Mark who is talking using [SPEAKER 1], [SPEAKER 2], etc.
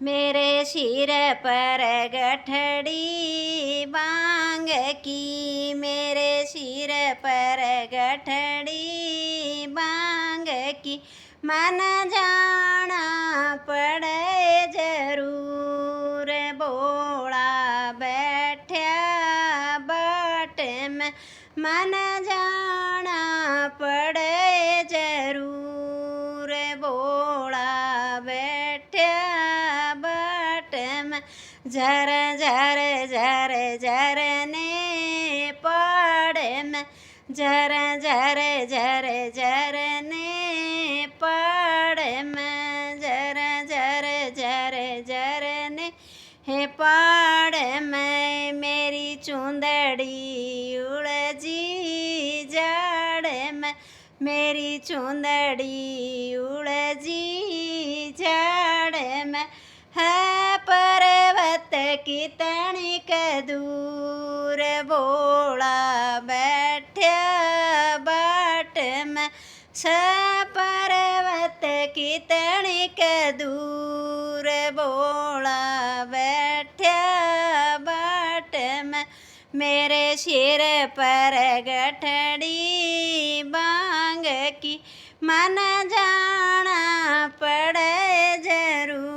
[SPEAKER 1] मेरे सिर पर गठड़ी बांग की, मेरे सिर पर गठड़ी बांग की, मन जाना पड़े जरूर। भोला बैठा बाट में, मन जाना पड़े जरूर। भोला बैठा बाट में, झर झर झर झरने पड़ में, झर झर झर झरने पड़ में, झर झर झर झरने हे पड़ में। मेरी चुंदड़ी उलझी जड़ में, मेरी चुंदड़ी उलझी जड़ में, है पर्वत की तनिक दूर। भोला बैठा बाट में, है पर्वत की तनिक दूर। भोला बैठा बाट में, मेरे सिर पर गठड़ी बांग की, मन जाना पड़